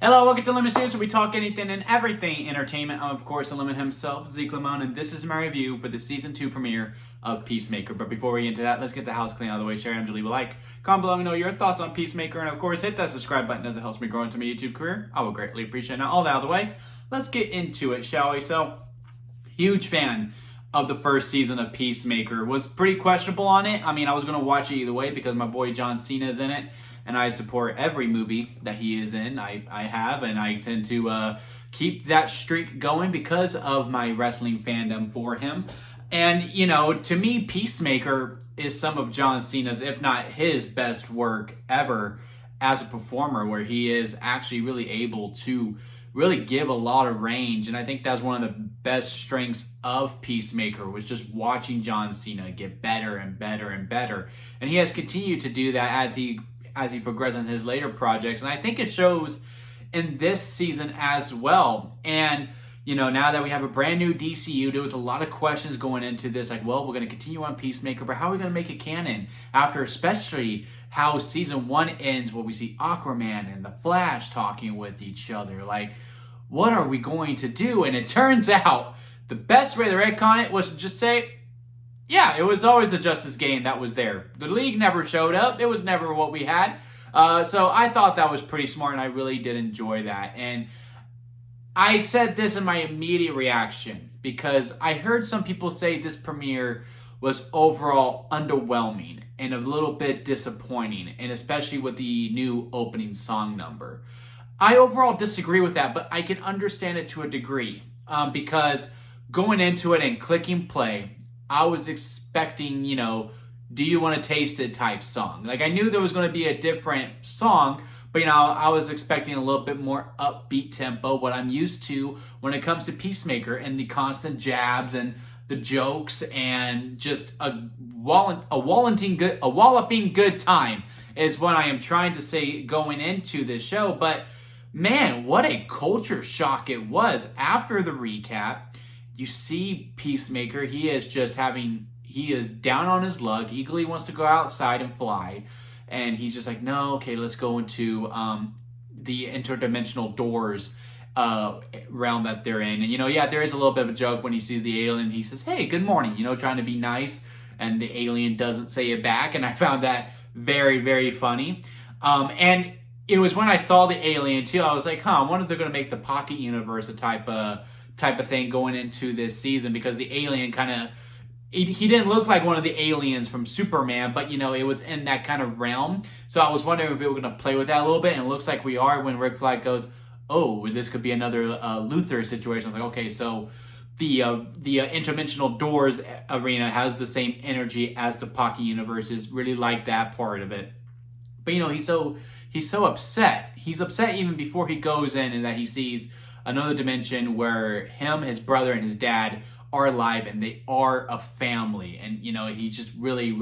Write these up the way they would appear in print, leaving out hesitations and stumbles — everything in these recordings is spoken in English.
Hello, welcome to Lemon News, where we talk anything and everything entertainment. I'm, of course, the Lemon himself, Zeke Lemon, and this is my review for the Season 2 premiere of Peacemaker. But before we get into that, let's get the house clean out of the way. Share and leave a like. Comment below, let me know your thoughts on Peacemaker, and of course, hit that subscribe button as it helps me grow into my YouTube career. I will greatly appreciate it. Now, all that out of the way, let's get into it, shall we? So, huge fan of the first season of Peacemaker. Was pretty questionable on it. I mean, I was going to watch it either way because my boy John Cena is in it, and I support every movie that he is in. I have, and I tend to keep that streak going because of my wrestling fandom for him. And, you know, to me, Peacemaker is some of John Cena's, if not his, best work ever as a performer, where he is actually really able to really give a lot of range. And I think that's one of the best strengths of Peacemaker, was just watching John Cena get better and better and better. And he has continued to do that as he progresses in his later projects. And I think it shows in this season as well. And, you know, now that we have a brand new DCU, there was a lot of questions going into this, like, well, we're going to continue on Peacemaker, but how are we going to make it canon after especially how season 1 ends, where we see Aquaman and the Flash talking with each other? Like, what are we going to do? And it turns out the best way to retcon it was to just say, yeah, it was always the Justice Game that was there. The League never showed up. It was never what we had. So I thought that was pretty smart, and I really did enjoy that. And I said this in my immediate reaction because I heard some people say this premiere was overall underwhelming and a little bit disappointing, and especially with the new opening song number. I overall disagree with that, but I can understand it to a degree because going into it and clicking play, I was expecting, you know, do you want to taste it type song. Like, I knew there was going to be a different song, but, you know, I was expecting a little bit more upbeat tempo, what I'm used to when it comes to Peacemaker, and the constant jabs and the jokes and just a walloping good time is what I am trying to say going into this show. But man, what a culture shock it was after the recap. You see Peacemaker, he is down on his luck. Eagerly wants to go outside and fly. And he's just like, no, okay, let's go into the interdimensional doors realm that they're in. And, you know, yeah, there is a little bit of a joke when he sees the alien. He says, hey, good morning, you know, trying to be nice. And the alien doesn't say it back. And I found that very, very funny. And it was when I saw the alien, too, I was like, I wonder if they're going to make the Pocket Universe a type of thing going into this season, because the alien kind of, he didn't look like one of the aliens from Superman, but, you know, it was in that kind of realm. So I was wondering if we were going to play with that a little bit, and it looks like we are when Rick Flag goes, oh, this could be another Luthor situation. I was like, okay, so the interdimensional doors arena has the same energy as the Pocket Universe. Is really like that part of it. But, you know, he's so upset. He's upset even before he goes in, and that he sees another dimension where him, his brother, and his dad are alive, and they are a family. And, you know, he just really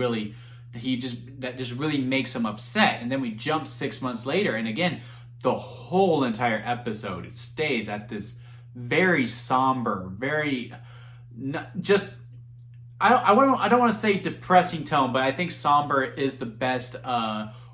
makes him upset. And then we jump 6 months later, and again, the whole entire episode, it stays at this very somber, very just, I don't want to say depressing tone, but I think somber is the best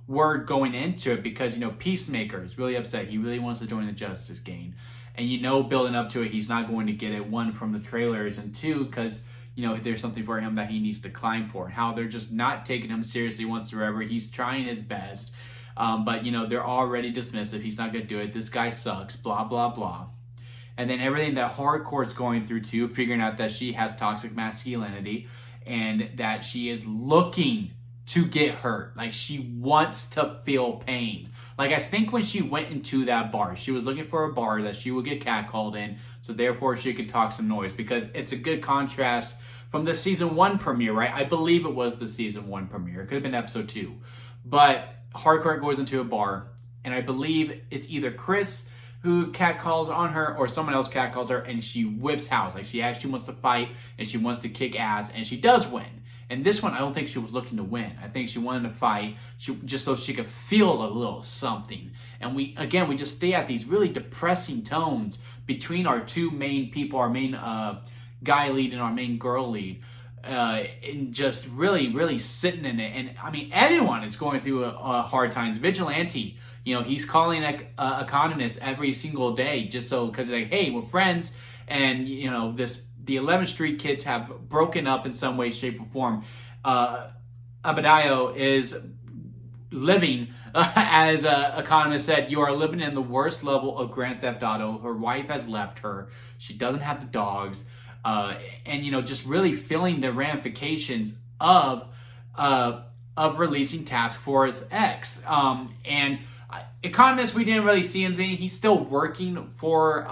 word going into it, because, you know, Peacemaker is really upset. He really wants to join the Justice Gang. And, you know, building up to it, he's not going to get it, one, from the trailers, and two, because, you know, there's something for him that he needs to climb for. How they're just not taking him seriously whatsoever. He's trying his best, but, you know, they're already dismissive. He's not going to do it. This guy sucks, blah, blah, blah. And then everything that Hardcore's going through, too, figuring out that she has toxic masculinity and that she is looking to get hurt. Like, she wants to feel pain. Like, I think when she went into that bar, she was looking for a bar that she would get catcalled in, so therefore she could talk some noise, because it's a good contrast from the season 1 premiere, right? I believe it was the season 1 premiere. It could have been episode 2. But Hardcore goes into a bar, and I believe it's either Chris who catcalls on her or someone else catcalls her, and she whips house. Like, she actually wants to fight, and she wants to kick ass, and she does win. And this one, I don't think she was looking to win. I think she wanted to fight just so she could feel a little something. And we just stay at these really depressing tones between our two main people, our main guy lead and our main girl lead. and just really sitting in it. And I mean, everyone is going through a hard times. Vigilante, he's calling economists every single day just so, because like, hey, we're friends, and the 11th Street kids have broken up in some way, shape, or form. Abadayo is living, as economist said, you are living in the worst level of Grand Theft Auto. Her wife has left her. She doesn't have the dogs. And just really feeling the ramifications of releasing Task Force X. And economist, we didn't really see anything. He's still working for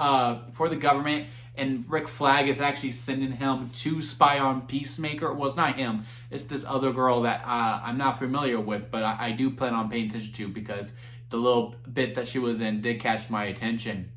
the government. And Rick Flag is actually sending him to spy on Peacemaker. Well, it's not him. It's this other girl that I'm not familiar with, but I do plan on paying attention to, because the little bit that she was in did catch my attention.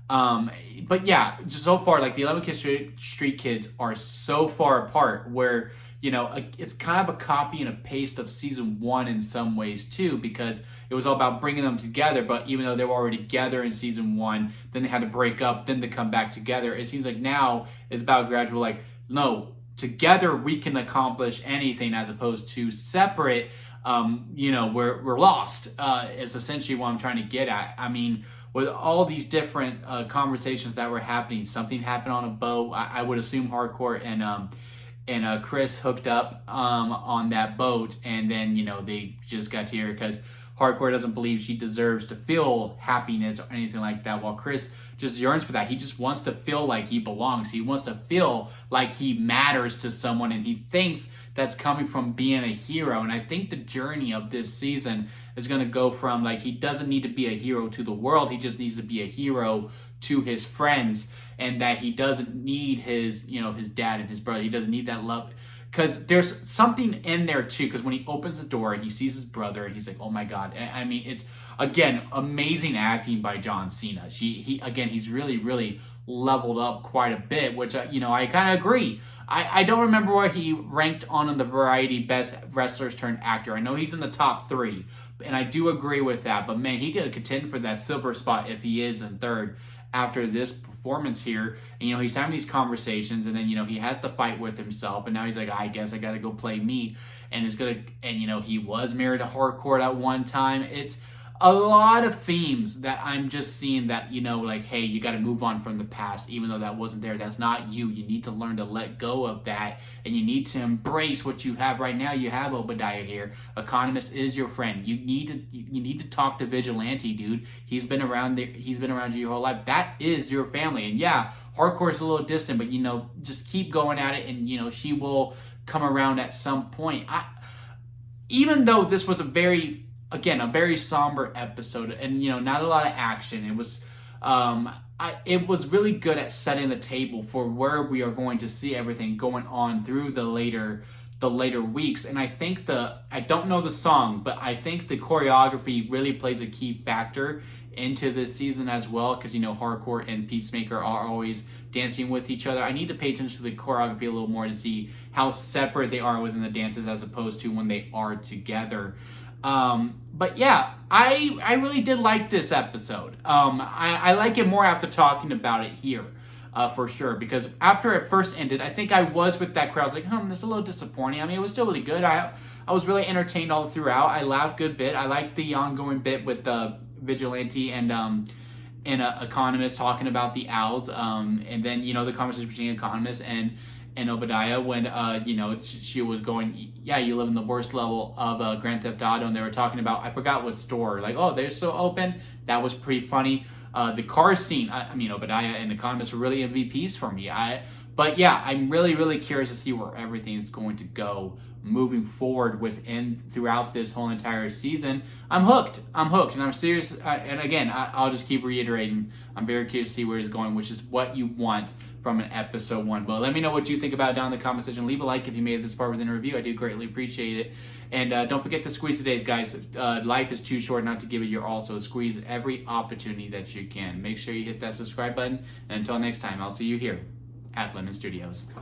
But yeah, just so far, like the 11th Street kids are so far apart where, it's kind of a copy and a paste of season 1 in some ways too, because it was all about bringing them together. But even though they were already together in season 1, then they had to break up, then to come back together. It seems like now it's about gradual, like, no, together we can accomplish anything, as opposed to separate, we're lost, is essentially what I'm trying to get at. I mean, with all these different conversations that were happening, something happened on a boat. I would assume Hardcore and Chris hooked up on that boat, and then they just got to here because Hardcore doesn't believe she deserves to feel happiness or anything like that, while Chris just yearns for that. He just wants to feel like he belongs. He wants to feel like he matters to someone, and he thinks that's coming from being a hero. And I think the journey of this season is going to go from, like, he doesn't need to be a hero to the world. He just needs to be a hero to his friends, and that he doesn't need his dad and his brother. He doesn't need that love. Because there's something in there too, because when he opens the door and he sees his brother, and he's like, oh my God. I mean, it's, again, amazing acting by John Cena. He's really leveled up quite a bit, which, I kind of agree. I don't remember where he ranked on the Variety Best Wrestlers Turned Actor. I know he's in the top 3, and I do agree with that. But man, he could contend for that silver spot if he is in third after this performance here. And he's having these conversations, and then he has to fight with himself, and now he's like, I guess I gotta go play me. And he was married to Hardcore at one time. It's a lot of themes that I'm just seeing that, like, hey, you got to move on from the past, even though that wasn't there. That's not you. You need to learn to let go of that, and you need to embrace what you have right now. You have Obadiah here. Economist is your friend. You need to talk to Vigilante, dude. He's been around you your whole life. That is your family. And yeah, Hardcore is a little distant, but just keep going at it, and she will come around at some point. Even though this was a very somber episode, and not a lot of action, it was it was really good at setting the table for where we are going to see everything going on through the later weeks. And I think I don't know the song, but I think the choreography really plays a key factor into this season as well, because Hardcore and Peacemaker are always dancing with each other. I need to pay attention to the choreography a little more to see how separate they are within the dances as opposed to when they are together. But yeah, I really did like this episode. I like it more after talking about it here, for sure, because after it first ended, I think I was with that crowd. I was like, this is a little disappointing. I mean, it was still really good. I was really entertained all throughout. I laughed a good bit. I liked the ongoing bit with the Vigilante and Economist talking about the owls, and then the conversation between Economist and Obadiah when she was going, yeah, you live in the worst level of Grand Theft Auto, and they were talking about, I forgot what store, like, oh, they're still open. That was pretty funny. The car scene, Obadiah and Economist were really MVPs for me. But yeah, I'm really curious to see where everything is going to go moving forward throughout this whole entire season. I'm hooked, and I'm serious. And again, I'll just keep reiterating, I'm very curious to see where it's going, which is what you want from an episode 1. But let me know what you think about it down in the comment section. Leave a like if you made it this far within a review. I do greatly appreciate it. And don't forget to squeeze the days, guys. Life is too short not to give it your all, so squeeze every opportunity that you can. Make sure you hit that subscribe button. And until next time, I'll see you here at Lemon Studios.